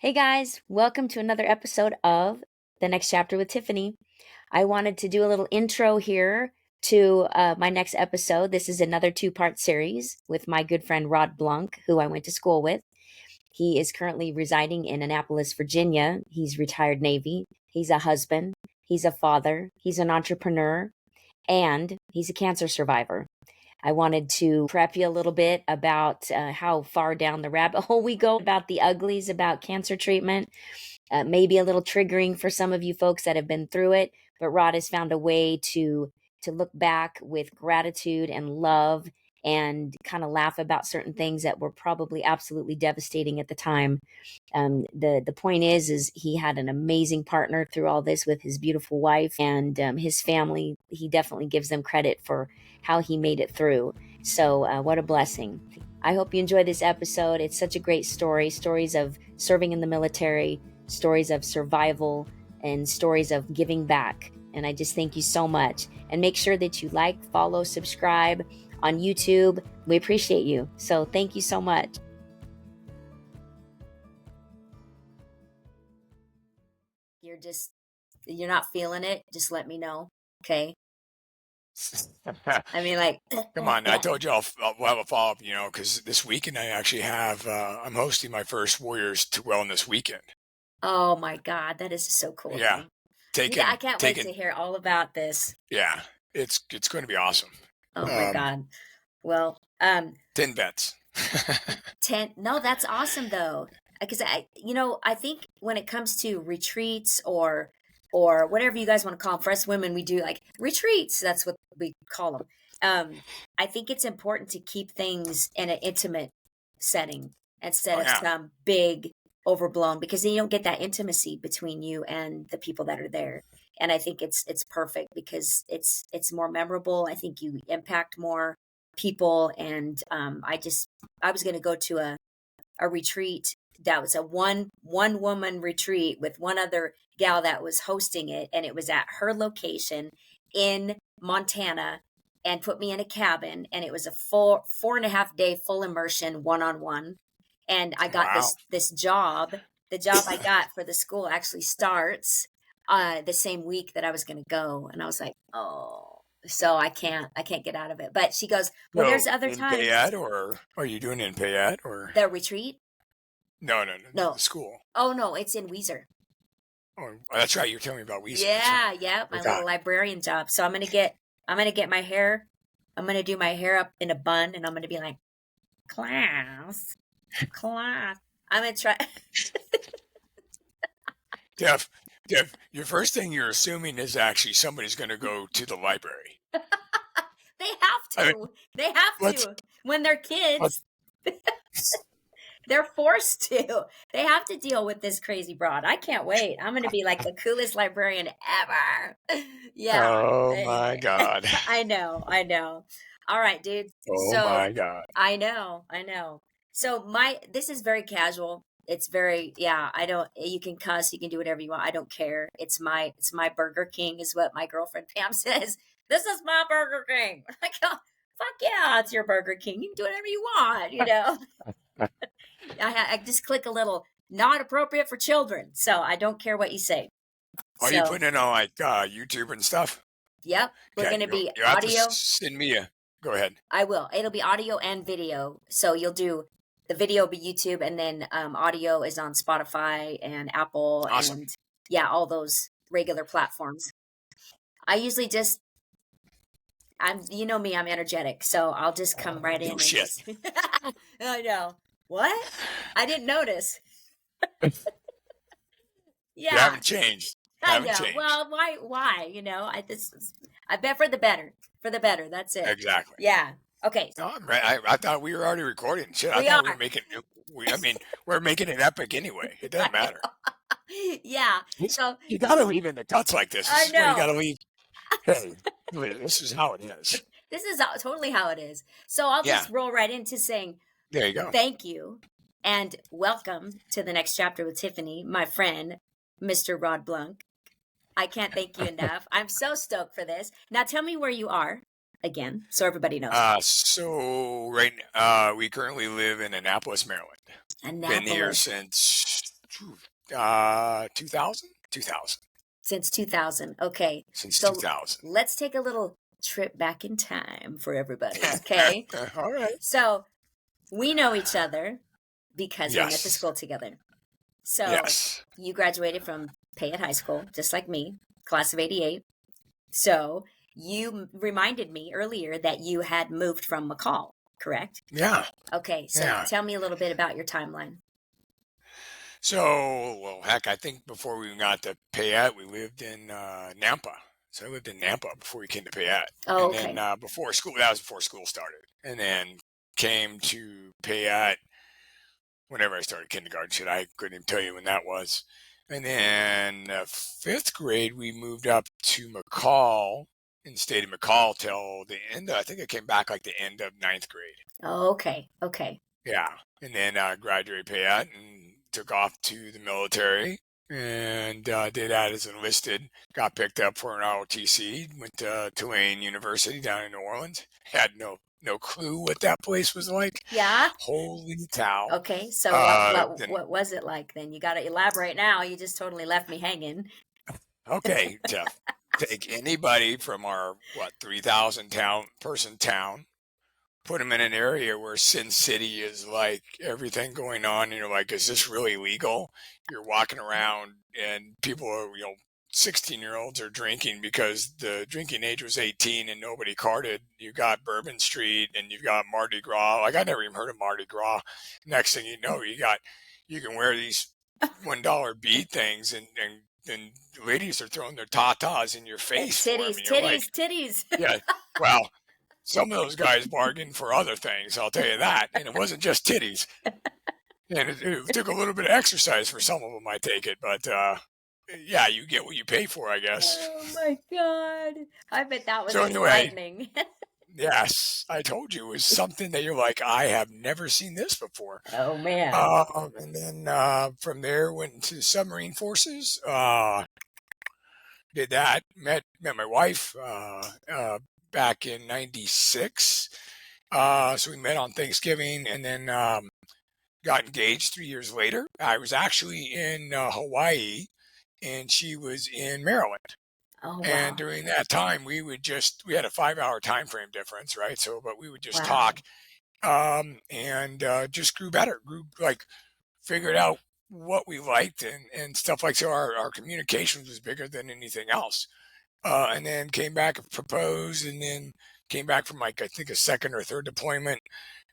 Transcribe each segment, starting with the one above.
Hey guys, welcome to another episode of The Next Chapter with Tiffany. I wanted to do a little intro here to my next episode. This is another two-part series with my good friend Rod Blunk, who I went to school with. He is currently residing in Annapolis, Virginia. He's retired Navy. He's a husband. He's a father. He's an entrepreneur. And he's a cancer survivor. I wanted to prep you a little bit about how far down the rabbit hole we go about the uglies about cancer treatment. Maybe a little triggering for some of you folks that have been through it, but Rod has found a way to look back with gratitude and love and kind of laugh about certain things that were probably absolutely devastating at the time. The point is he had an amazing partner through all this with his beautiful wife and his family. He definitely gives them credit for how he made it through. So what a blessing. I hope you enjoy this episode. It's such a great story. Stories of serving in the military, stories of survival, and stories of giving back. And I just thank you so much. And make sure that you like, follow, subscribe on YouTube. We appreciate you. So thank you so much. You're not feeling it, just let me know. Okay. I mean, like, Come on, I told you we'll have a follow-up, because this weekend I actually have, I'm hosting my first Warriors to Wellness weekend. oh my God, that is so cool. of Yeah, you. Yeah, I can't wait to hear all about this. yeah, it's going to be awesome. Oh my God. Well, 10 bets. 10, no, that's awesome though. Because I think when it comes to retreats or whatever you guys want to call them, for us women, we do like retreats. That's what we call them. I think it's important to keep things in an intimate setting instead of some big overblown, because then you don't get that intimacy between you and the people that are there. And I think it's perfect because it's more memorable. I think you impact more people. And I was going to go to a retreat that was a one woman retreat with one other gal that was hosting it, and it was at her location in Montana, and put me in a cabin, and it was a 4.5 day full immersion, one-on-one. And I got Wow. this job. The job I got for the school actually starts the same week that I was going to go, and I was like, oh, so I can't get out of it. But she goes, well, So there's other in times. Payette, or are you doing it in Payette, or The retreat? no, No. the school? Oh no, it's in Weezer. Oh, that's right. You're telling me about Weezer. Yeah, my little librarian job. So I'm gonna get my hair. I'm gonna do my hair up in a bun, and I'm gonna be like, class. I'm gonna try. Jeff, your first thing you're assuming is actually somebody's going to go to the library. They have to. I mean, they have to. When they're kids, they're forced to. They have to deal with this crazy broad. I can't wait. I'm going to be like the coolest librarian ever. Yeah. Oh my God. I know. All right, dude. Oh So my God. I know. So this is very casual. It's very, you can cuss, you can do whatever you want. I don't care. It's my Burger King is what my girlfriend Pam says. This is my Burger King. I go, fuck yeah, it's your Burger King. You can do whatever you want, I just click a little not appropriate for children. So I don't care what you say. Are you putting it on like YouTube and stuff? Yep. We're going to be you have audio. to send me go ahead. I will. It'll be audio and video. So you'll do the video will be YouTube, and then audio is on Spotify and Apple. Awesome. And all those regular platforms. I usually you know me, I'm energetic, so I'll just come right in. Shit. I know. What? I didn't notice. You haven't changed. I know. Well, why? I bet for the better. For the better. That's it. Exactly. Yeah. Okay. No, I thought we were already recording. Shit, I thought we were making we're making it epic anyway. It doesn't matter. Yeah. So you gotta leave in the cuts like this. I know. You gotta leave. Hey, this is how it is. This is totally how it is. So I'll just roll right into saying, there you go. Thank you, and welcome to the next chapter with Tiffany, my friend, Mr. Rod Blunk. I can't thank you enough. I'm so stoked for this. Now tell me where you are again, so everybody knows. So we currently live in Annapolis, Maryland. Annapolis. Been here since 2000? 2000. Since 2000. Okay. Since So 2000. let's take a little trip back in time for everybody. Okay. All right. So we know each other because we went to Yes. school together. So Yes. you graduated from Payette High School, just like me, class of 88. So you reminded me earlier that you had moved from McCall, correct? Yeah. Okay. So Yeah. tell me a little bit about your timeline. So, well, heck, I think before we got to Payette, we lived in Nampa. So I lived in Nampa before we came to Payette. Oh, And then okay. before school, that was before school started. And then came to Payette whenever I started kindergarten. Shit, I couldn't even tell you when that was. And then fifth grade, we moved up to McCall and stayed in McCall till the end. I think I came back like the end of ninth grade. Oh, okay. Okay. Yeah. And then graduated Payette and took off to the military and did that as enlisted. Got picked up for an ROTC. Went to Tulane University down in New Orleans. Had no clue what that place was like. Yeah. Holy cow! Okay. So what what Then what was it like then? You got to elaborate now. You just totally left me hanging. okay, Jeff. Take anybody from our 3,000 person town, put them in an area where Sin City is like everything going on, and you're like, is this really legal? You're walking around and people are, 16-year-olds are drinking because the drinking age was 18 and nobody carded. You got Bourbon Street and you've got Mardi Gras. Like I never even heard of Mardi Gras. Next thing you know, you can wear these $1 bead things and ladies are throwing their tatas in your face for them. Titties, And you're like, titties, titties. yeah, well, some of those guys bargained for other things, I'll tell you that. And it wasn't just titties. And it took a little bit of exercise for some of them, I take it. But yeah, you get what you pay for, I guess. Oh my God. I bet that was So anyway, enlightening. yes, I told you it was something that you're like, I have never seen this before. Oh man. And then from there went into submarine forces. Did that. Met my wife back in '96. So we met on Thanksgiving, and then got engaged 3 years later. I was actually in Hawaii, and she was in Maryland. Oh And wow. during that time, we had a 5 hour time frame difference, right? So, but we would just Wow. talk, and just grew better, grew like figured out what we liked and stuff like so. Our communications was bigger than anything else. And then came back and proposed, and then came back from like I think a second or third deployment.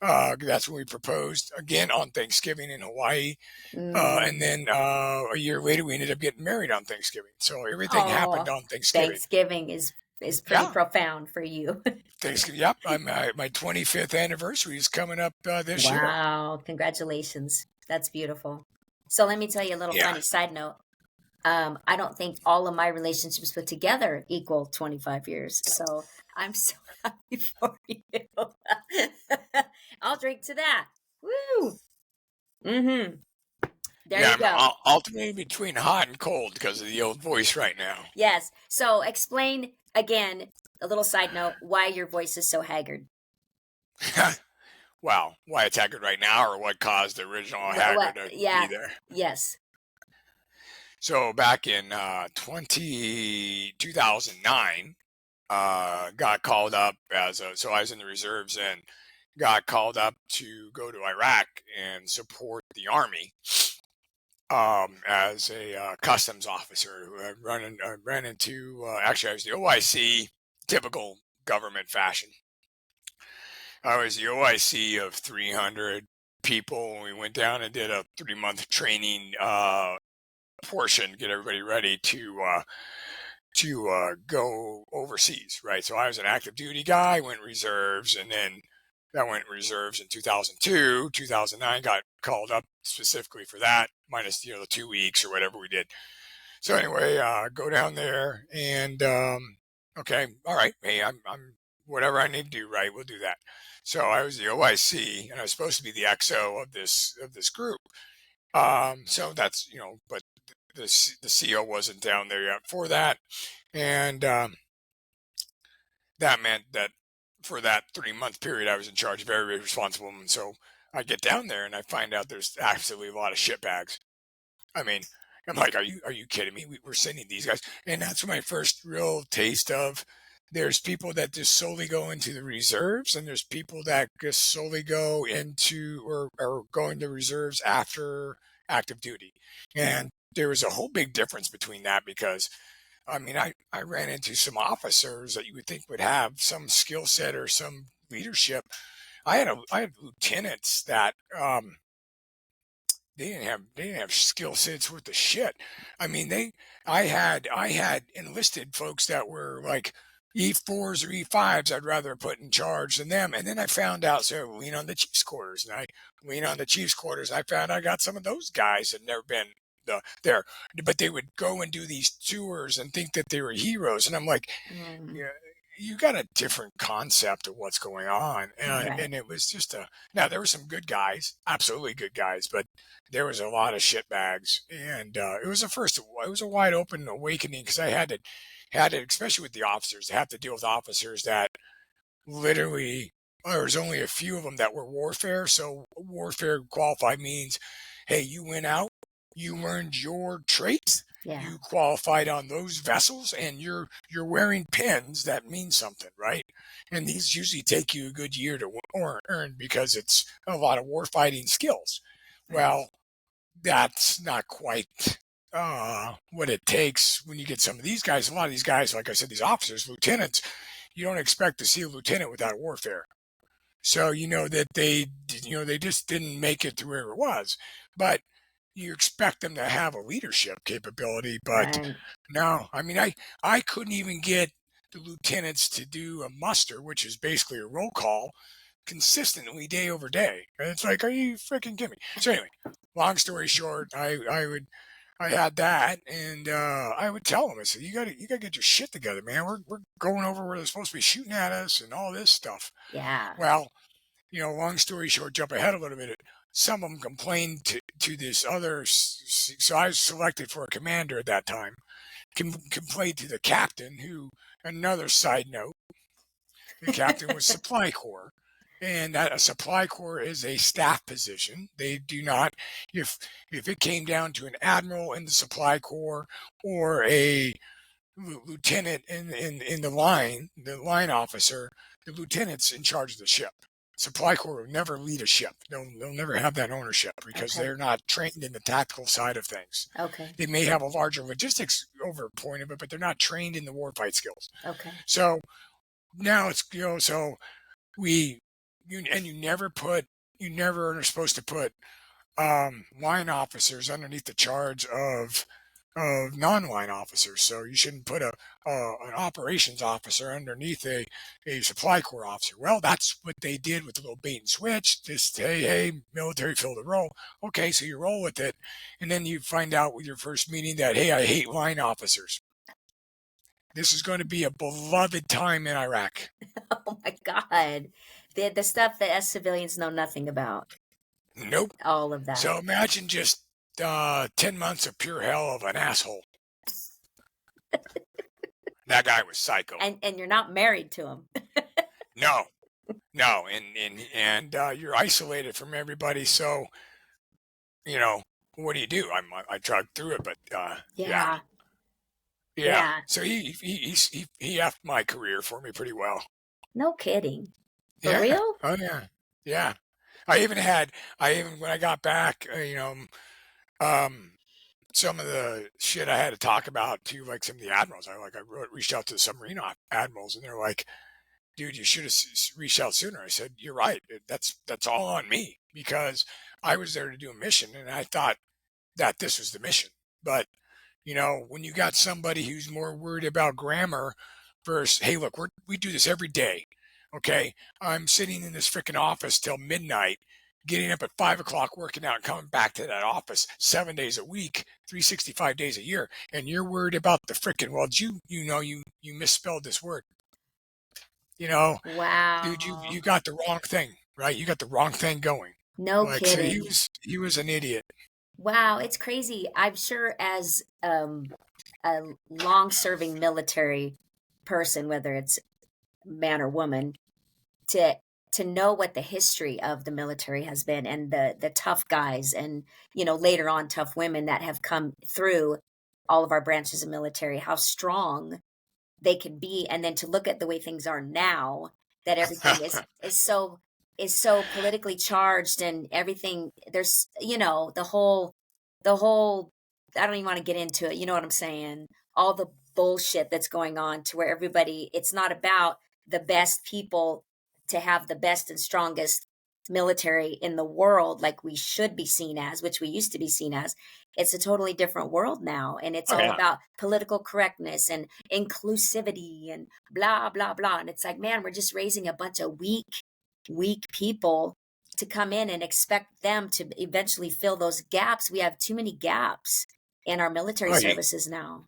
That's when we proposed again on Thanksgiving in Hawaii, and Mm. then a year later we ended up getting married on Thanksgiving. So everything happened Oh, on Thanksgiving. Thanksgiving is pretty Yeah, profound for you. Thanksgiving. Yep, my 25th anniversary is coming up this year. Wow, congratulations. That's beautiful. So let me tell you a little Yeah. funny side note. I don't think all of my relationships put together equal 25 years. So I'm so happy for you. I'll drink to that. Woo! Mm-hmm. There Yeah, you I'm go. alternating between hot and cold because of the old voice right now. Yes. So explain again, a little side note, why your voice is so haggard. Wow, why it's Haggard right now, or what caused the original Haggard to be Yeah. there? Yes. So back in 2009, got called up so I was in the reserves and got called up to go to Iraq and support the army as a customs officer. Who I ran into. Actually, I was the OIC, typical government fashion. I was the OIC of 300 people. We went down and did a 3-month training portion, get everybody ready to go overseas, right? So I was an active duty guy, went reserves, and then that went reserves in 2002. 2009 got called up specifically for that, minus the 2 weeks or whatever we did. So anyway, go down there and okay, all right, hey, I'm whatever I need to do, right? We'll do that. So I was the OIC, and I was supposed to be the XO of this group. So that's but the CO wasn't down there yet for that, and that meant that for that 3-month period, I was in charge, very, very responsible. And so I get down there and I find out there's absolutely a lot of shitbags. I mean, I'm like, are you kidding me? We're sending these guys, and that's my first real taste of. There's people that just solely go into the reserves, and there's people that just solely go into or go into reserves after active duty. And there was a whole big difference between that because I mean, I ran into some officers that you would think would have some skill set or some leadership. I had lieutenants that they didn't have skill sets worth of shit. I mean, I had enlisted folks that were like E4s or E5s I'd rather put in charge than them. And then I found out, so I lean on the chief's quarters, and I lean on the chief's quarters. I found I got some of those guys that never been there, but they would go and do these tours and think that they were heroes. And I'm like, Mm, yeah, you got a different concept of what's going on, right. and it was just a. Now there were some good guys, absolutely good guys, but there was a lot of shit bags, and it was a first. It was a wide open awakening because I had to, especially with the officers, have to deal with officers that literally there was only a few of them that were warfare. So warfare qualified means, hey, you went out, you learned your traits, Yeah. you qualified on those vessels, and you're wearing pins that mean something, right? And these usually take you a good year to earn because it's a lot of warfighting skills. Right. Well, that's not quite what it takes when you get some of these guys. A lot of these guys, like I said, these officers, lieutenants, you don't expect to see a lieutenant without warfare. So you know that they just didn't make it to where it was. But you expect them to have a leadership capability. But Right. no, I mean I couldn't even get the lieutenants to do a muster, which is basically a roll call, consistently day over day. And it's like, are you freaking kidding me? So anyway, long story short, I had that, and I would tell them, I said, you gotta get your shit together, man. We're going over where they're supposed to be shooting at us and all this stuff. Yeah. Well, long story short, jump ahead a little bit. Some of them complained to this other, so I was selected for a commander at that time. Complained to the captain, who, another side note, the captain was supply corps. And that a supply corps is a staff position. They do not, if it came down to an admiral in the supply corps or a lieutenant in the line officer, the lieutenant's in charge of the ship. Supply corps will never lead a ship. They'll never have that ownership because Okay. they're not trained in the tactical side of things. Okay. They may have a larger logistics over point of it, but they're not trained in the warfight skills. Okay. So now it's so we you never put you never are supposed to put line officers underneath the charge of non-line officers. So you shouldn't put an operations officer underneath a supply corps officer. Well, that's what they did with the little bait and switch. Just hey, military fill the role. Okay, so you roll with it, and then you find out with your first meeting that hey, I hate line officers. This is going to be a beloved time in Iraq. Oh my God. The stuff that us civilians know nothing about. Nope. All of that. So imagine just 10 months of pure hell of an asshole. That guy was psycho. And you're not married to him. No, no, and you're isolated from everybody. So what do you do? I trucked through it, but yeah, Yeah. yeah. Yeah. So he effed my career for me pretty well. No kidding. For Yeah. real? Oh yeah. Yeah. I even when I got back, um, some of the shit I had to talk about to like some of the admirals. Reached out to the submarine admirals, and they're like, dude, you should have reached out sooner. I said, you're right. That's all on me because I was there to do a mission, and I thought that this was the mission. But when you got somebody who's more worried about grammar versus, hey, look, we do this every day. Okay, I'm sitting in this freaking office till midnight, getting up at 5 o'clock, working out, and coming back to that office 7 days a week, 365 days a year, and you're worried about the freaking. Well, you misspelled this word. You know, dude, you Wow. got the wrong thing, right? You got the wrong thing going. No Like, so kidding. he was an idiot. Wow, it's crazy. I'm sure as a long-serving military person, whether it's man or woman, to to know what the history of the military has been, and the tough guys, and later on tough women that have come through all of our branches of military, how strong they could be, and then to look at the way things are now, that everything is so politically charged, and everything, there's the whole I don't even want to get into it, you know what I'm saying, all the bullshit that's going on, to where everybody, it's not about the best people to have the best and strongest military in the world like we should be seen as, which we used to be seen as. It's a totally different world now, and it's Oh all yeah. about political correctness and inclusivity and blah blah blah, and it's like, man, we're just raising a bunch of weak people to come in and expect them to eventually fill those gaps. We have too many gaps in our military Oh, services now.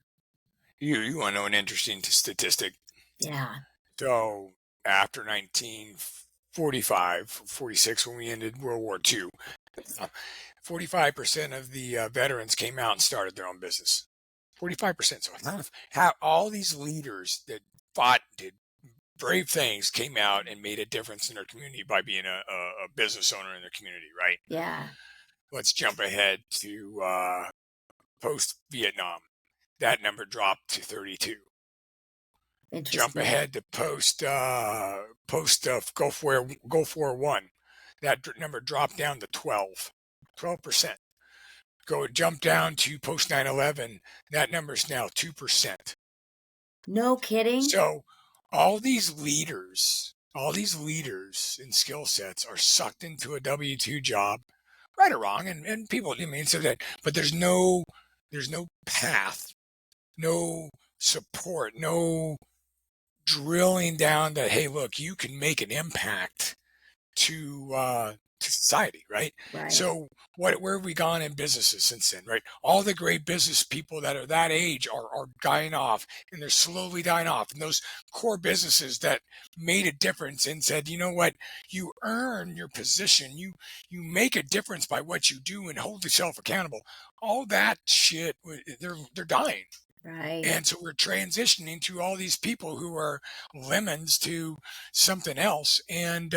you want to know an interesting statistic? Yeah. So after 1945, 46, when we ended World War II, 45% of the veterans came out and started their own business. 45%. So how all these leaders that fought, did brave things, came out and made a difference in their community by being a business owner in their community, right? Yeah. Let's jump ahead to post Vietnam. That number dropped to 32. Jump Interesting. ahead to post Gulf War One. That number dropped down to 12%. Jump down to post 9/11. That number is now 2%. No kidding. So all these leaders and skill sets are sucked into a W-2 job, right or wrong, and people, I mean, so that, but there's no path, no support, no drilling down that, hey, look, you can make an impact to society, right? Right. So where have we gone in businesses since then, right? All the great business people that are that age are dying off, and they're slowly dying off. And those core businesses that made a difference and said, you know what, you earn your position, you make a difference by what you do and hold yourself accountable. All that shit, they're dying. Right. And so we're transitioning to all these people who are lemons to something else. And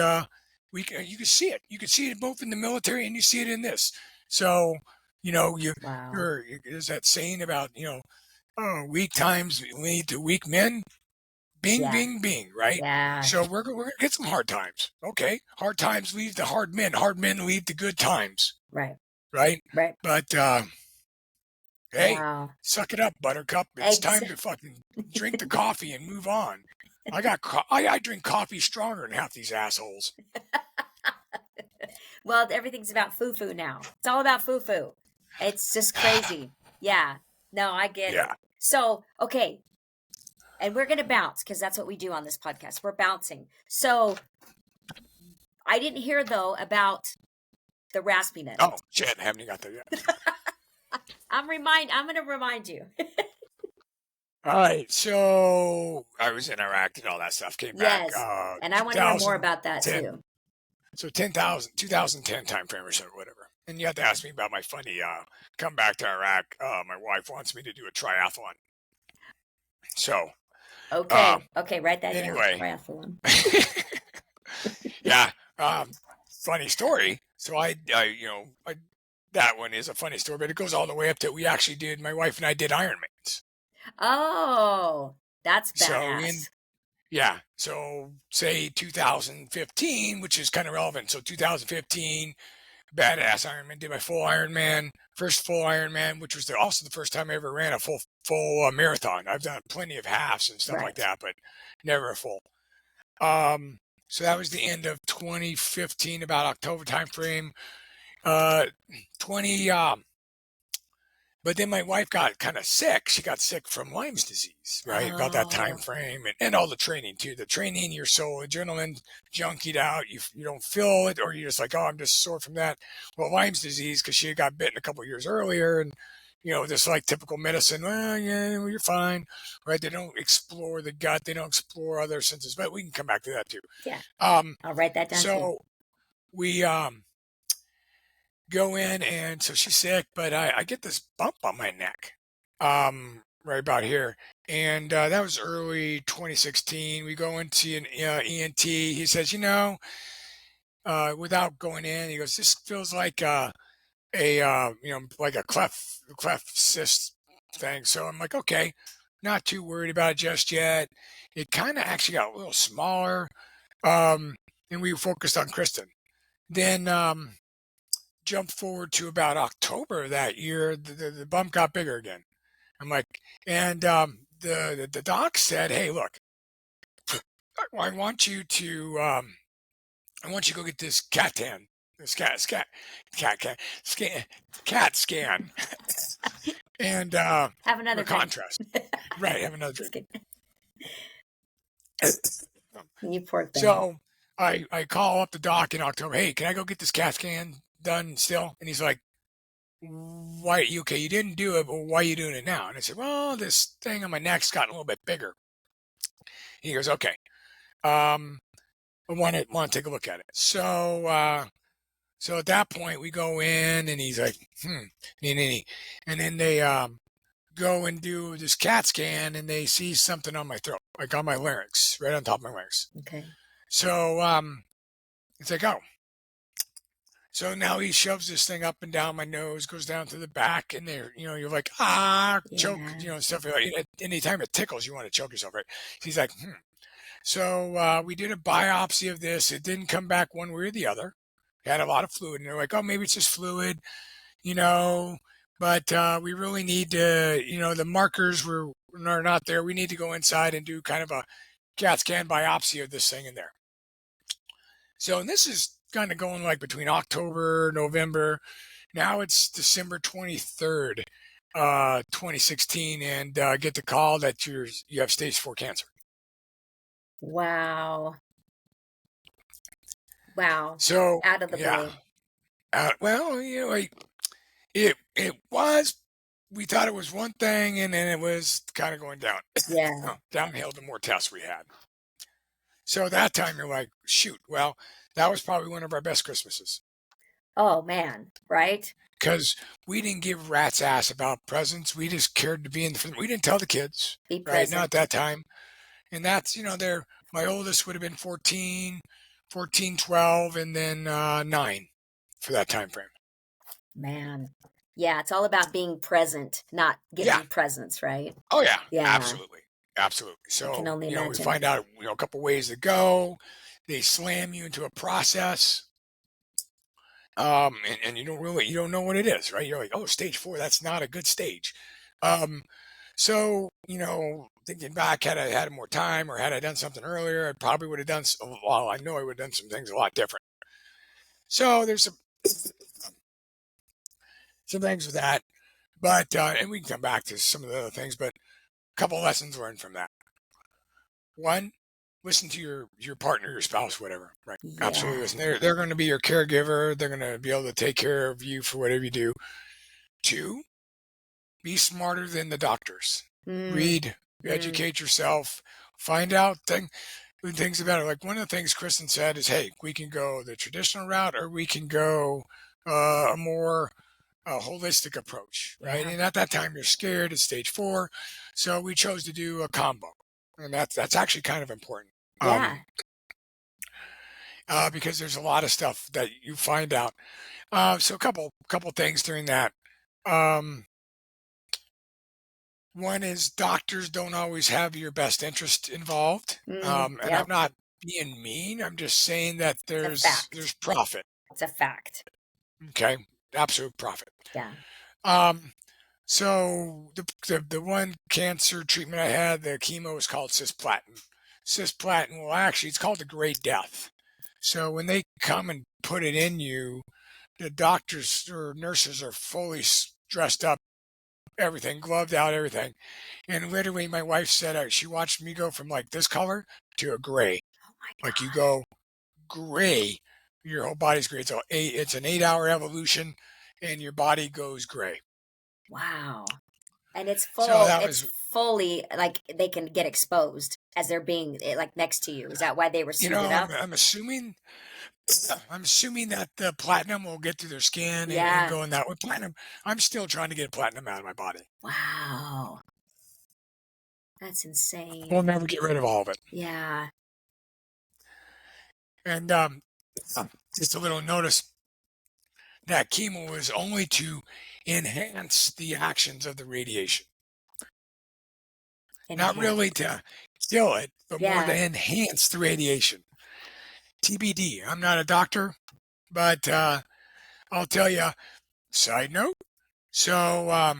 you can see it. You can see it both in the military and you see it in this. So, Wow. there's that saying about, oh, weak times lead to weak men. Bing, Yeah. bing, bing, right? Yeah. So we're gonna get some hard times. Okay. Hard times lead to hard men. Hard men lead to good times. Right. Right. Right. But hey, Wow. suck it up, Buttercup. It's Ex- time to fucking drink the coffee and move on. I drink coffee stronger than half these assholes. well, everything's about foo-foo now. It's all about foo-foo. It's just crazy. Yeah. No, I get it. Yeah. So, okay, and we're going to bounce, because that's what we do on this podcast. We're bouncing. So I didn't hear, though, about the raspiness. Oh shit, I haven't even got there yet. I'm going to remind you. All right, so I was in Iraq and all that stuff. Came back, Yes. And I want to hear more about that 2010. too. So 2010 time frame or so, whatever. And you have to ask me about my funny come back to Iraq. My wife wants me to do a triathlon. So Okay. Okay, write that down. anyway, Triathlon. yeah, funny story. So that one is a funny story, but it goes all the way up to my wife and I did Ironmans. Oh, that's So badass. so say 2015, which is kind of relevant. So 2015, badass Ironman, did my first full Ironman, which was also the first time I ever ran a full marathon. I've done plenty of halves and stuff like Right. that, but never a full. So that was the end of 2015, about October time frame. 20 But then my wife got kind of sick. She got sick from Lyme's disease, right? About that time Oh, frame, and all the training too. The training, you're so adrenaline junkied out, you don't feel it, or you're just like, oh, I'm just sore from that. Well, Lyme's disease, because she had got bitten a couple of years earlier, and just like typical medicine, well, yeah, well, you're fine, right? They don't explore the gut, they don't explore other senses, but we can come back to that too. yeah. Um, I'll write that down too. so we go in, and so she's sick, but I get this bump on my neck. right about here. And that was early 2016. We go into an ENT. He says, without going in, he goes, this feels like like a cleft cyst thing. So I'm like, okay, not too worried about it just yet. It kind of actually got a little smaller. Um, and we focused on Kristen. Then jump forward to about October of that year, the bump got bigger again. I'm like, and the doc said, hey, look, I want you to go get this this cat scan, and Have for another drink. contrast, right? Have another Just drink. kidding. You poor thing. So I call up the doc in October. Hey, can I go get this CAT scan done still? And he's like, why? Okay, you didn't do it, but why are you doing it now? And I said, well, this thing on my neck's gotten a little bit bigger. He goes, okay. I want to take a look at it. So so at that point we go in and he's like, and then they go and do this CAT scan and they see something on my throat, like on my larynx, right on top of my larynx. Okay. So it's like, oh. So now he shoves this thing up and down my nose, goes down to the back, and there, you're like, choke, Yeah. stuff like that. Anytime it tickles, you want to choke yourself, right? He's like, So we did a biopsy of this. It didn't come back one way or the other. It had a lot of fluid, and they're like, oh, maybe it's just fluid, but we really need to, the markers are not there. We need to go inside and do kind of a CAT scan biopsy of this thing in there. So, and this is kind of going like between October, November. Now it's December 23rd, 2016, and get the call that you have stage 4 cancer. Wow. So Out of the yeah, blue. well, it was. We thought it was one thing, and then it was kind of going down. Yeah. Downhill the more tests we had. So that time you're like, shoot. Well, that was probably one of our best Christmases. Oh man, right? Because we didn't give rat's ass about presents. We just cared to be in the front. We didn't tell the kids, Be right? present. Not at that time. And that's, my oldest would have been 14, 12, and then 9 for that time frame. Man. Yeah, it's all about being present, not giving Yeah. presents, right? Oh, yeah. Yeah. Absolutely. Absolutely. I So, can only we imagine. find out, a couple ways to go. They slam you into a process. And you don't know what it is, right? You're like, oh, stage 4, that's not a good stage. So, thinking back, had I had more time or had I done something earlier, I probably would have done, well, I know I would have done some things a lot different. So there's some things with that, but, and we can come back to some of the other things, but a couple lessons learned from that. One, listen to your partner, your spouse, whatever, right? Yeah. Absolutely listen. They're going to be your caregiver. They're going to be able to take care of you for whatever you do. 2, be smarter than the doctors. Read, educate yourself, find out things about it. Like one of the things Kristen said is, hey, we can go the traditional route or we can go a more holistic approach, right? Yeah. And at that time, you're scared. It's stage 4, so we chose to do a combo, and that's actually kind of important. Yeah. Because there's a lot of stuff that you find out. So a couple things during that. One is doctors don't always have your best interest involved. And Yep. I'm not being mean. I'm just saying that there's profit. It's a fact. Okay. Absolute profit. Yeah. So the one cancer treatment I had, the chemo was called cisplatin. Cisplatin, well, actually, it's called the Great Death. So when they come and put it in you, the doctors or nurses are fully dressed up, everything, gloved out, everything. And literally, my wife said she watched me go from like this color to a gray. Oh my God. Like you go gray, your whole body's gray. So it's an 8-hour evolution, and your body goes gray. Wow. And it's fully like they can get exposed as they're being like next to you. Is that why they were suited up? I'm assuming that the platinum will get through their skin Yeah. and go in that way. Platinum, I'm still trying to get platinum out of my body. Wow. That's insane. We'll never get rid of all of it. Yeah. And just a little notice that chemo is only to enhance the actions of the radiation. Not really to kill it, but more to Yeah. enhance the radiation. TBD. I'm not a doctor, but I'll tell you, side note. So,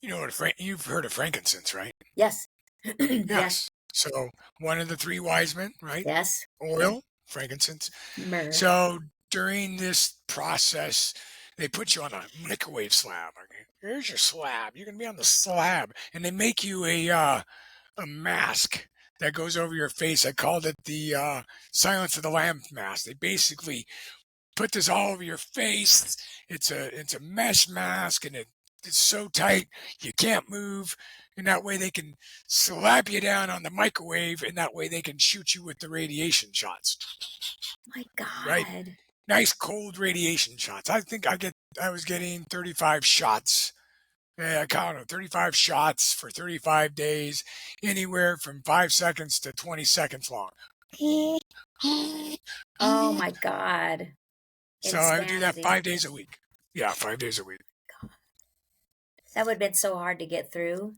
you know what you've heard of frankincense, right? Yes. Yes. Yes. So one of the three wise men, right? Yes. Oil, frankincense. Myrrh. So during this process, they put you on a microwave slab. Okay, here's your slab. You're gonna be on the slab, and they make you a mask that goes over your face. I called it the Silence of the Lambs mask. They basically put this all over your face. It's a mesh mask, and it's so tight you can't move. And that way they can slap you down on the microwave, and that way they can shoot you with the radiation shots. My God. Right? Nice cold radiation shots. I think I was getting 35 shots. I counted 35 shots for 35 days, anywhere from 5 seconds to 20 seconds long. Oh my God. So I would do that 5 days a week. Yeah, 5 days a week. That would have been so hard to get through.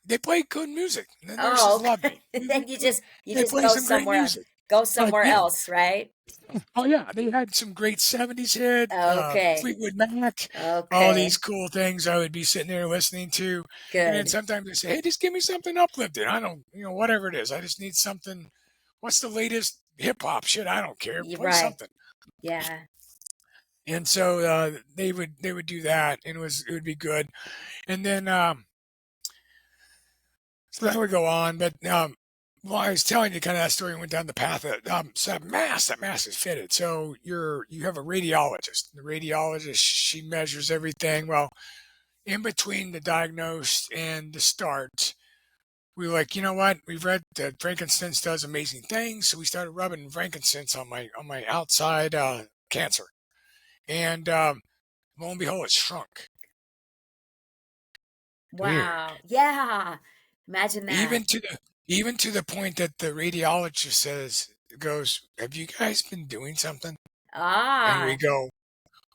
They play good music. The nurses love me. Then you just They play go some great somewhere music. go somewhere else, right? Oh yeah, they had some great 70s hit, Okay. Fleetwood Mac, all Okay. these cool things I would be sitting there listening to. And then Good. sometimes they say, hey, just give me something uplifting. I don't, whatever it is. I just need something. What's the latest hip hop shit? I don't care. Play Right. something. Yeah. And so they would do that, and it would be good. And then so that would go on. But well, I was telling you kind of that story went down the path of so that mask is fitted. So you have a radiologist. The radiologist, she measures everything. Well, in between the diagnosed and the start, we were like, you know what? We've read that frankincense does amazing things, so we started rubbing frankincense on my outside cancer, and lo and behold, it shrunk. Wow. Weird. Yeah. Imagine that. Even to the point that the radiologist goes, have you guys been doing something? And we go,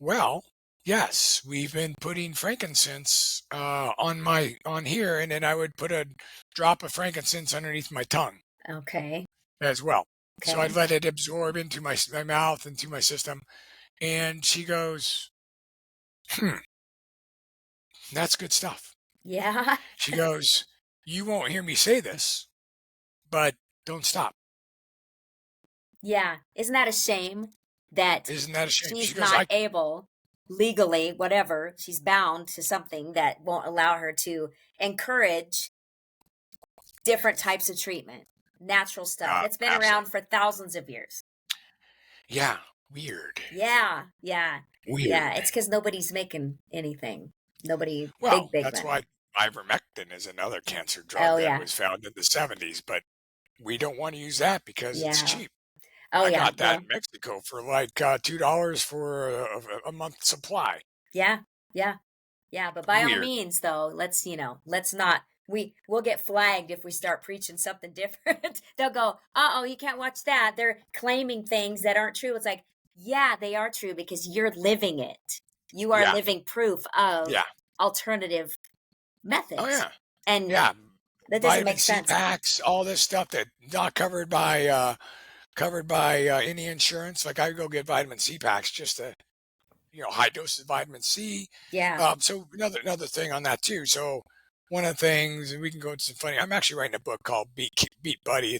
well, yes, we've been putting frankincense on here, and then I would put a drop of frankincense underneath my tongue. Okay. As well. Okay. So I'd let it absorb into my mouth, into my system. And she goes, that's good stuff. Yeah. She goes, you won't hear me say this, but don't stop. Yeah. Isn't that a shame that Isn't that a shame? she's She goes, not able, legally, whatever, she's bound to something that won't allow her to encourage different types of treatment, natural stuff. It's been around for thousands of years. Yeah. Weird. Yeah. Yeah. Weird. Yeah. It's because nobody's making anything. Nobody. Well, big that's money. why ivermectin is another cancer drug that was found in the 70s, but we don't want to use that because it's cheap. I got that in Mexico for like $2 for a month's supply. Yeah. Yeah. Yeah. But by all means, though, let's not. We'll get flagged if we start preaching something different. They'll go, you can't watch that. They're claiming things that aren't true. It's like, yeah, they are true because you're living it. You are living proof of alternative methods. Oh yeah. And that doesn't make sense. Packs, all this stuff that not covered by any insurance. Like I go get vitamin C packs just to, high doses of vitamin C. Yeah. So another thing on that too. So one of the things, and we can go into some funny. I'm actually writing a book called Beat Buddy.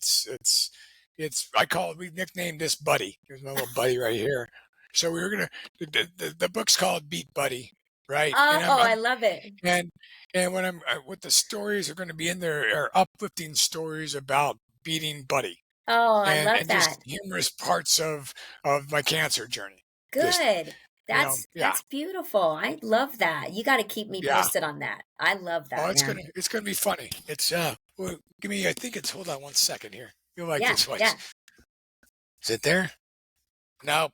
We nicknamed this Buddy. Here's my little buddy right here. So we were gonna the book's called Beat Buddy, right? I love it. And what the stories are going to be in there are uplifting stories about beating Buddy. I love that. Just humorous parts of my cancer journey. Good. That's beautiful. I love that. You got to keep me posted on that. I love that. Oh, it's gonna be funny. It's well, I think it's, hold on one second here. You'll like this voice. Yeah. Is it there? No.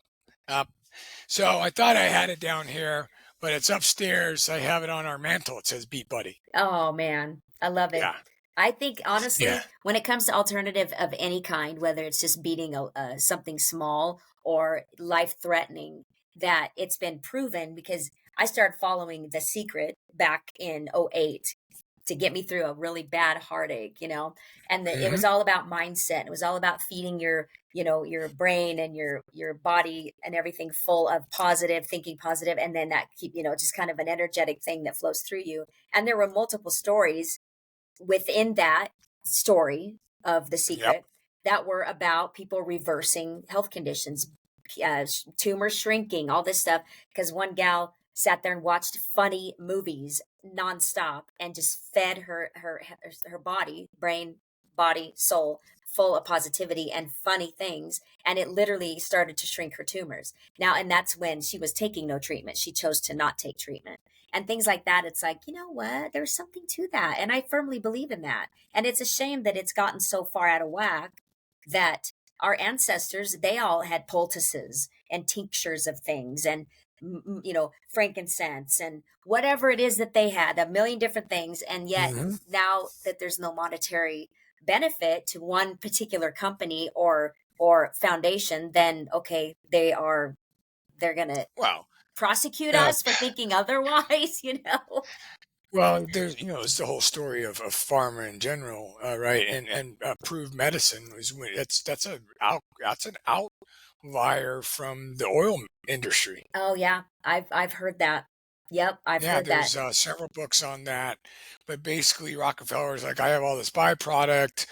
So I thought I had it down here, but it's upstairs. I have it on our mantle. It says "Beat Buddy." Oh man, I love it. Yeah, I think yeah. honestly, when it comes to alternative of any kind, whether it's just beating something small or life threatening, that it's been proven because I started following The Secret back in '08 to get me through a really bad heartache, and it Hmm. was all about mindset. It was all about feeding your brain and your body and everything full of positive thinking, positive, and then that keep, just kind of an energetic thing that flows through you. And there were multiple stories within that story of The Yep. Secret that were about people reversing health conditions, tumors shrinking, all this stuff. Because one gal sat there and watched funny movies nonstop and just fed her body, brain, body, soul full of positivity and funny things, and it literally started to shrink her tumors. Now, and that's when she was taking no treatment. She chose to not take treatment and things like that. It's like, you know what? There's something to that. And I firmly believe in that. And it's a shame that it's gotten so far out of whack that our ancestors, they all had poultices and tinctures of things and, frankincense and whatever it is that they had, a million different things. And yet Hmm. now that there's no monetary benefit to one particular company or foundation, then okay, they're gonna Well, prosecute uh, us for thinking otherwise, well, there's the whole story of pharma in general, right? And proved medicine is when that's an outlier from the oil industry. Oh yeah, I've heard that. Yep, I've Yeah, heard that. there's several books on that, but basically Rockefeller is like, I have all this byproduct.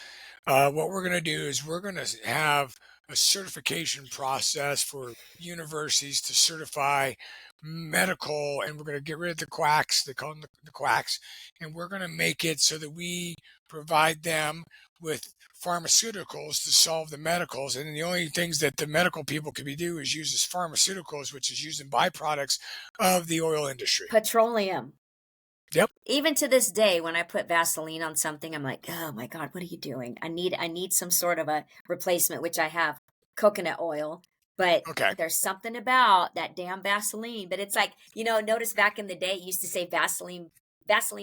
What we're going to do is we're going to have a certification process for universities to certify medical, and we're going to get rid of the quacks. They call them the quacks, and we're going to make it so that we provide them with pharmaceuticals to solve the medicals. And then the only things that the medical people can be do is use as pharmaceuticals, which is using byproducts of the oil industry. Petroleum. Yep. Even to this day, when I put Vaseline on something, I'm like, oh my God, what are you doing? I need some sort of a replacement, which I have coconut oil, but Okay. there's something about that damn Vaseline. But it's like, notice back in the day, it used to say Vaseline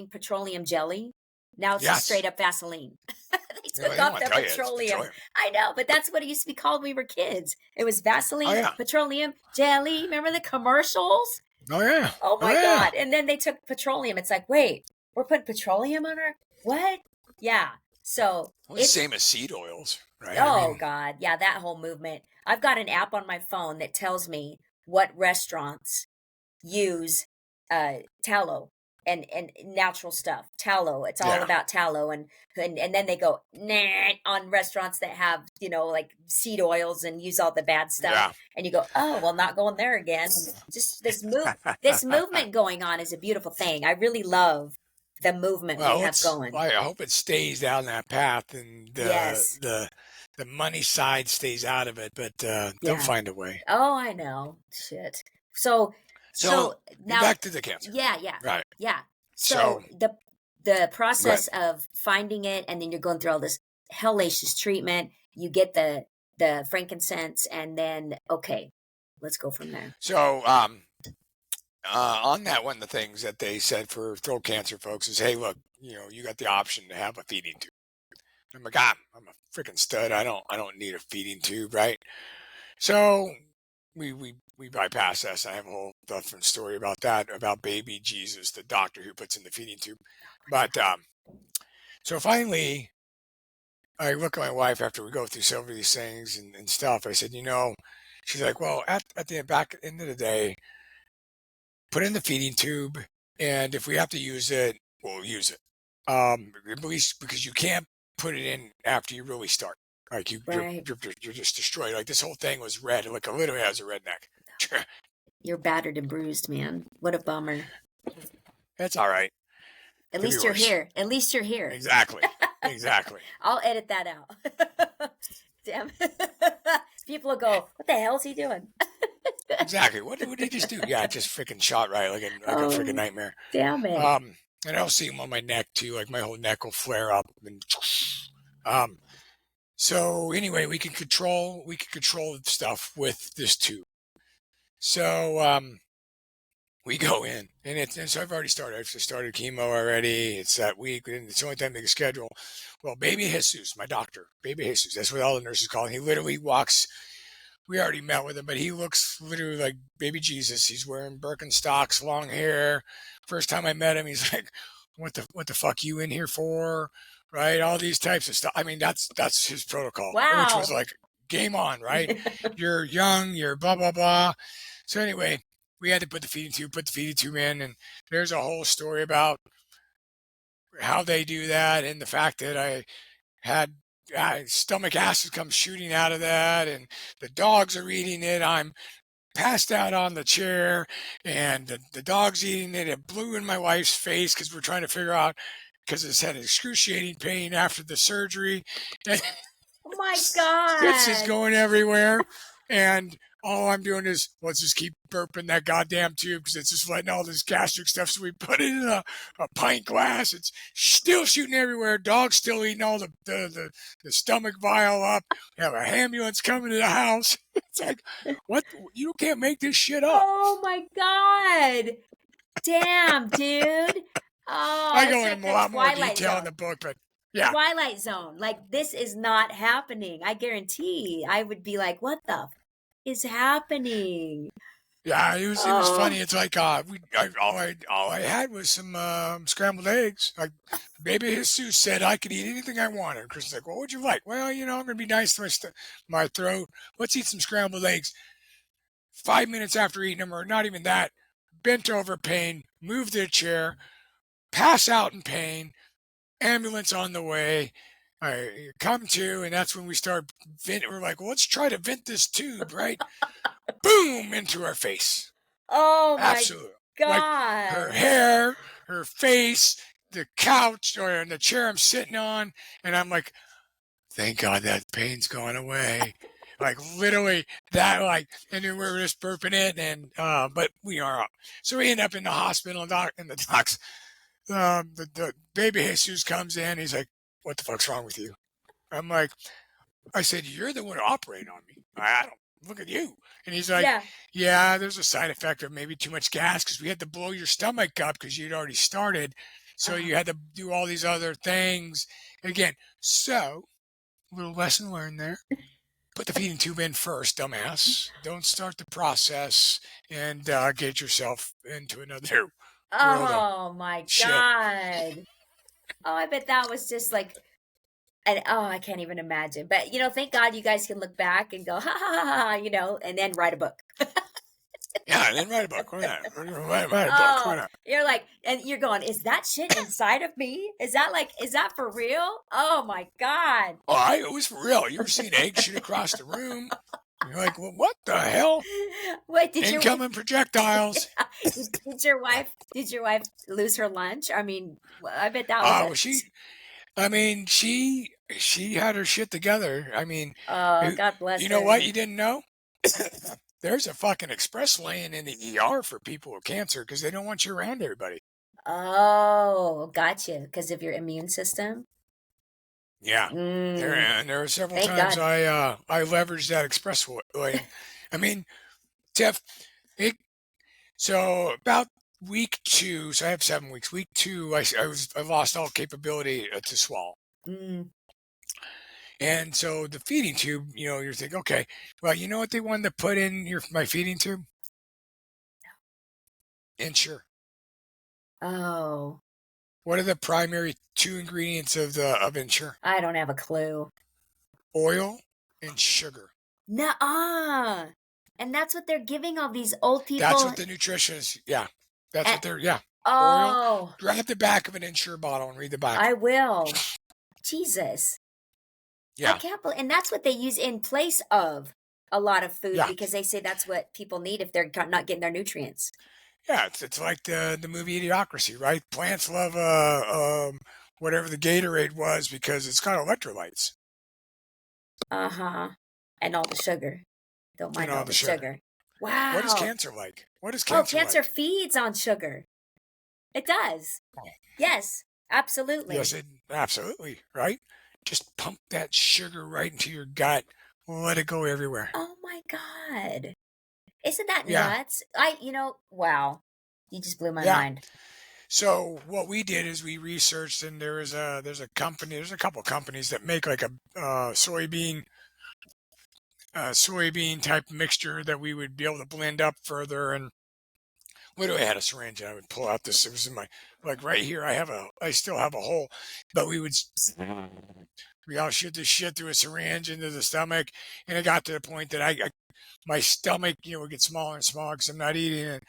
petroleum jelly. Now it's just straight Yes. up Vaseline. They You know, took they don't off want the to tell you it's petroleum. petroleum. I know, but that's what it used to be called when we were kids. It was Oh Vaseline yeah. petroleum jelly. Remember the commercials? Oh yeah. Oh Oh my yeah. God. And then they took petroleum. It's like, wait, we're putting petroleum on our what? Yeah. So Well, it's the it's same as seed oils, right? I oh mean, God. Yeah, that whole movement. I've got an app on my phone that tells me what restaurants use tallow and natural stuff. Tallow. It's all yeah, about tallow and then they go nah on restaurants that have, like seed oils and use all the bad stuff. yeah. And you go, "Oh, well not going there again." Just this movement going on is a beautiful thing. I really love the movement we Well, have going. I hope it stays down that path, and Yes. the money side stays out of it, but they'll Yeah. find a way. Oh, I know. Shit. So So so now back to the cancer, yeah, yeah. right? Yeah. So So the go ahead. process of finding it and then you're going through all this hellacious treatment, you get the frankincense and then okay, let's go from there. So on that one, the things that they said for throat cancer folks is, hey, look, you got the option to have a feeding tube. I'm like, I'm a freaking stud. I don't need a feeding tube, right? So we bypass this. I have a whole different story about that, about baby Jesus, the doctor who puts in the feeding tube. But so finally, I look at my wife after we go through several of these things and stuff. I said, she's like, well, at the back end of the day, put in the feeding tube, and if we have to use it, we'll use it. At least because you can't put it in after you really start. Like Right. you're just destroyed. Like this whole thing was red. Like it literally has a redneck. You're battered and bruised, man. What a bummer. That's all right. At Could be least you're worse. here. At least you're here. Exactly. Exactly. I'll edit that out. Damn. People will go, what the hell is he doing? Exactly. What did he just do? Yeah, it just freaking shot right like a freaking Oh, nightmare. damn it. Um, and I'll see him on my neck too. Like my whole neck will flare up. And um, so anyway, we can control stuff with this tube. So we go in, and so I've already started. I've started chemo already. It's that week, and it's the only time they can schedule. Well, Baby Jesus, my doctor, Baby Jesus, that's what all the nurses call him. He literally walks. We already met with him, but he looks literally like baby Jesus. He's wearing Birkenstocks, long hair. First time I met him, he's like, what the fuck you in here for?" Right? All these types of stuff. I mean, that's his protocol, which was Wow. like game on, right? You're young, you're blah blah blah. So anyway, we had to put the feeding tube in, and there's a whole story about how they do that and the fact that I had stomach acid come shooting out of that, and the dogs are eating it. I'm passed out on the chair, and the dog's eating it. It blew in my wife's face because we're trying to figure out because it's had excruciating pain after the surgery. And Oh my this is God. going everywhere, and all I'm doing is let's just keep burping that goddamn tube because it's just letting all this gastric stuff. So we put it in a pint glass. It's still shooting everywhere. Dog's still eating all the stomach vial up. We have a ambulance coming to the house. It's like, what? You can't make this shit up. Oh my God. Damn, dude. Oh, I it's go like into a the lot more Twilight detail in Zone. the book, but yeah. Twilight Zone. Like, this is not happening. I guarantee I would be like, what the is happening? Yeah, it was funny. Oh, It's like all I had was some scrambled eggs. Like baby Jesus said, I could eat anything I wanted. Chris is like, "What would you like?" "Well, I'm gonna be nice to my throat. Let's eat some scrambled eggs." 5 minutes after eating them, or not even that, bent over pain, move to a chair, pass out in pain. Ambulance on the way. I come to, and that's when we start vent. We're like, well, let's try to vent this tube, right? Boom into her face. oh my Absolutely. Like her God. hair, her face, the couch or the chair I'm sitting on, and I'm like, thank God that pain's gone away. Like literally that, like, and then we were just burping it, and but we are up. So we end up in the hospital, and the docs, the baby Jesus comes in. He's like, "What the fuck's wrong with you?" I'm like, I said, "You're the one who operated on me. I don't look at you." And he's like, Yeah. "Yeah, there's a side effect of maybe too much gas because we had to blow your stomach up because you'd already started. So Uh, you had to do all these other things again." So, little lesson learned there. Put the feeding tube in first, dumbass. Don't start the process and get yourself into another world of oh my shit. God. Oh, I bet that was just like, and oh, I can't even imagine. But thank God you guys can look back and go, ha ha ha ha, and then write a book. Yeah, and then write a book. Why not? Write a book. Why Oh, not? you're like, and you're going, is that shit inside of me? Is that for real? Oh my God. Oh, it was for real. You ever seen eggs shoot across the room? You're like, well, what the hell? Wait, Incoming projectiles. did your wife lose her lunch? I mean, I bet that was Oh, a, well, I mean, she had her shit together. I mean, you, God bless you know what you her. didn't know? There's a fucking express lane in the ER for people with cancer because they don't want you around everybody. Oh, gotcha. Because of your immune system. Yeah. Mm, There are several thank times God. I leveraged that express lane. I mean, Tiff, it So about week 2, so I have 7 weeks. Week 2, I lost all capability to swallow, Mm, and so the feeding tube. You're thinking, okay, well, you know what they wanted to put in my feeding tube? Ensure. oh, What are the primary 2 ingredients of Ensure? I don't have a clue. Oil and sugar. Nuh-uh. And that's what they're giving all these old That's people. what the nutritionists. Yeah, that's At, what they're. Yeah, oil. oh, Grab the back of an Ensure bottle and read the back. I will. Jesus. I Yeah, can't believe, and that's what they use in place of a lot of food yeah. because they say that's what people need if they're not getting their nutrients. Yeah, it's like the movie Idiocracy, right? Plants love whatever the Gatorade was because it's got electrolytes Uh-huh. And all the sugar. Don't and mind all all the the sugar. sugar. What is Wow. cancer like? What is Oh, cancer cancer like? feeds on sugar. It does. Yes, Yes, absolutely. it absolutely, right? Just pump that sugar right into your gut. Let it go everywhere. Oh my God. Isn't that Yeah. nuts? Wow. You just blew my Yeah. mind. So what we did is we researched, and there's a couple companies that make like a soybean type mixture that we would be able to blend up further. And literally I had a syringe, and I would pull out this. It was in my, like, right here. I still have a hole, but we all shoot this shit through a syringe into the stomach, and it got to the point that my stomach, would get smaller and smaller because I'm not eating it.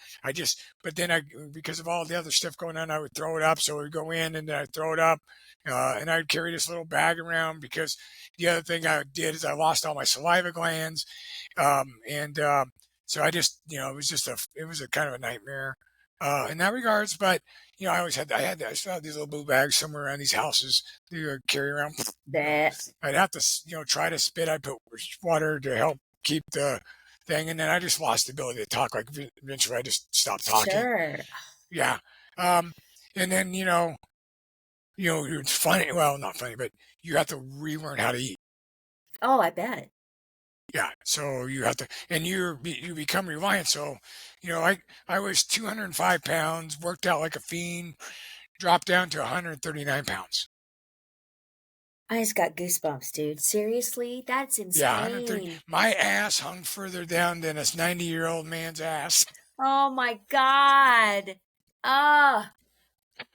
But then because of all the other stuff going on, I would throw it up. So it would go in, and then I'd throw it up, and I'd carry this little bag around, because the other thing I did is I lost all my saliva glands, and so it was it was a kind of a nightmare in that regards. But I still had these little blue bags somewhere around these houses to carry around. That I'd have to, try to spit. I put water to help keep the thing, and then I just lost the ability to talk. Like, eventually, I just stopped talking. sure. Yeah, and then it's funny. Well, not funny, but you have to relearn how to eat. Oh, I bet. Yeah, so you have to, and you become reliant. So, I was 205 pounds, worked out like a fiend, dropped down to 139 pounds. I just got goosebumps, dude. Seriously? That's Yeah, 130. insane. My ass hung further down than a 90-year-old man's ass. Oh my God. Oh,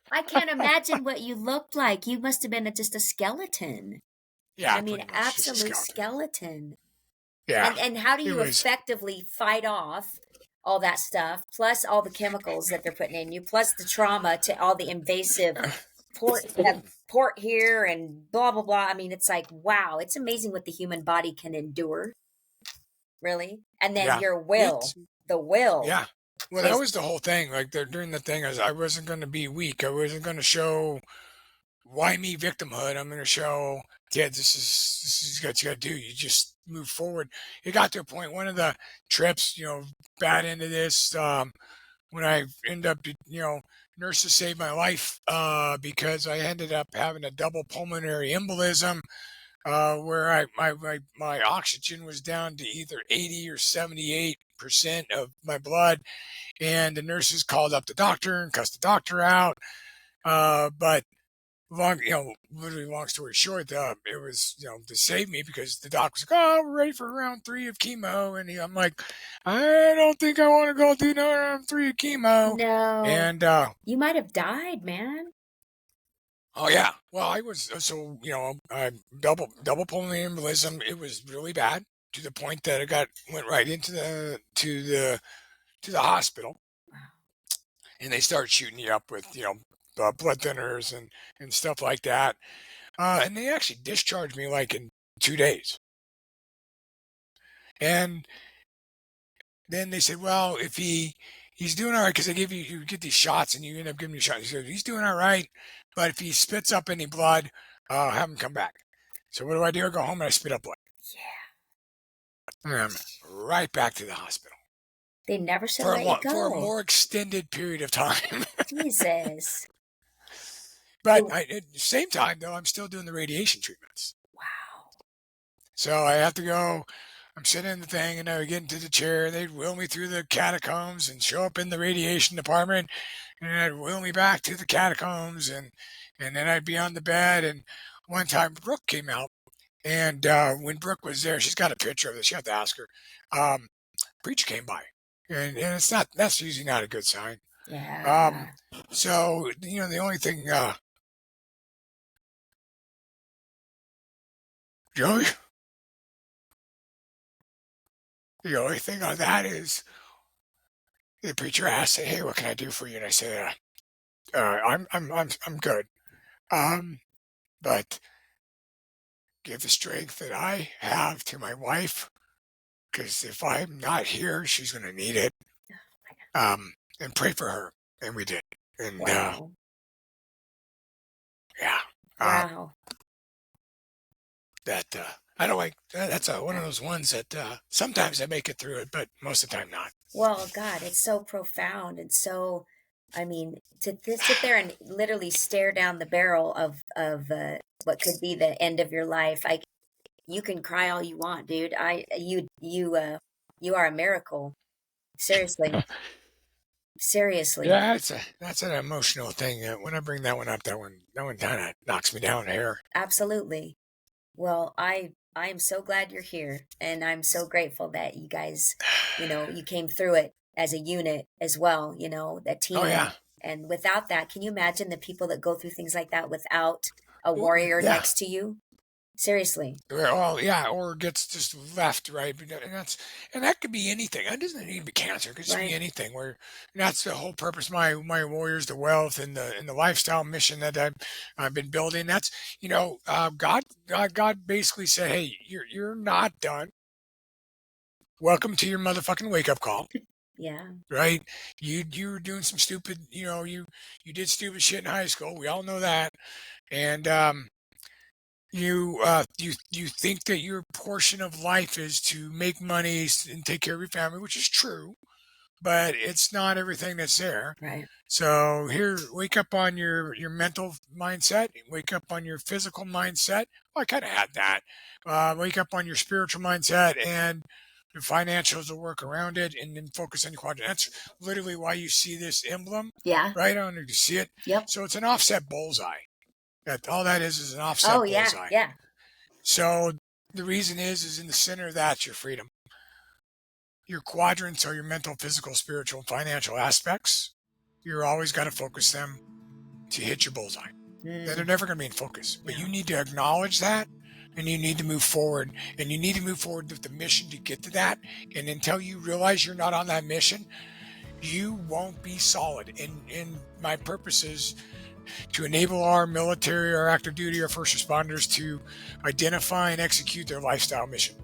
I can't imagine what you looked like. You must have been just a skeleton. I Yeah, mean, pretty much just a absolute skeleton. skeleton. Yeah, And how do it you was. effectively fight off all that stuff, plus all the chemicals that they're putting in you, plus the trauma to all the invasive port here and blah blah blah. I mean, it's like wow, it's amazing what the human body can endure, really. And then Yeah, your will, it's the will yeah. Well, that is was the whole thing. Like, during the thing, I wasn't going to be weak. I wasn't going to show why me victimhood. I'm going to show kids, this is what you got to do. You just move forward. It got to a point. One of the trips, bad into this. When I end up, nurses saved my life because I ended up having a double pulmonary embolism, where my oxygen was down to either 80 or 78% of my blood, and the nurses called up the doctor and cussed the doctor out. But literally, long story short, it was, to save me, because the doc was like, "Oh, we're ready for round 3 of chemo," and I'm like, "I don't think I want to go through no round 3 of chemo," no. and You might have died, man. oh yeah, well, I was, so, I double pulmonary embolism. It was really bad, to the point that went right into the hospital, and they started shooting you up with, blood thinners and stuff like that. And they actually discharged me like in 2 days. And then they said, well, if he's doing all right, because you get these shots, and you end up giving you shots. He said, he's doing all right, but if he spits up any blood, have him come back. So what do? I go home, and I spit up blood. And I'm right back to the hospital They never should for have let you for a go. more extended period of time. Jesus. But So, at the same time, though, I'm still doing the radiation treatments. wow. So I have to go. I'm sitting in the thing, and I would get into the chair. They'd wheel me through the catacombs and show up in the radiation department, and then I'd wheel me back to the catacombs, and then I'd be on the bed. And one time, Brooke came out, and when Brooke was there, she's got a picture of this. You have to ask her. Preacher came by, and it's not. That's usually not a good sign. Um, Yeah. so the only thing, Joey, the only thing on that is, the preacher asked, "Hey, what can I do for you?" And I said, I'm good. Um, but give the strength that I have to my wife, because if I'm not here, she's going to need it. And pray for her." And we did. And Wow. yeah, Wow. that I don't like. That's one of those ones that sometimes I make it through it, but most of the time not. Well, God, it's so profound and so, I mean, to sit there and literally stare down the barrel of what could be the end of your life. You can cry all you want, dude. You are a miracle. Seriously. Seriously. Yeah, that's an emotional thing. When I bring that one up, that one kind of knocks me down a hair. Absolutely. Well, I am so glad you're here, and I'm so grateful that you guys, you came through it as a unit as well, that Oh team. yeah. And without that, can you imagine the people that go through things like that without a Well, warrior yeah. next to you? Seriously, Well, yeah, or gets just left, right? And that could be anything. That doesn't need to be cancer. It could just be right? anything. Where and that's the whole purpose. Of my warriors, the wealth and the lifestyle mission that I've been building. That's God basically said, hey, you're not done. Welcome to your motherfucking wake up call, Yeah, right? You were doing some stupid, you did stupid shit in high school. We all know that, and you think that your portion of life is to make money and take care of your family, which is true, but it's not everything that's there. right. So here, wake up on your mental mindset, wake up on your physical mindset. Well, I kind of had that. Wake up on your spiritual mindset, and the financials will work around it, and then focus on your quadrant. That's literally why you see this emblem, Yeah. right? I don't know if you see it. Yep. So it's an offset bullseye. That all that is an Oh, offset yeah. bullseye. Yeah. So the reason is in the center of that's your freedom. Your quadrants are your mental, physical, spiritual, and financial aspects. You're always got to focus them to hit your bullseye. They're Mm, never going to be in focus, but you no. need to acknowledge that and you need to move forward and you need to move forward with the mission to get to that. And until you realize you're not on that mission, you won't be solid. And my purpose is to enable our military, our active duty, our first responders to identify and execute their lifestyle mission.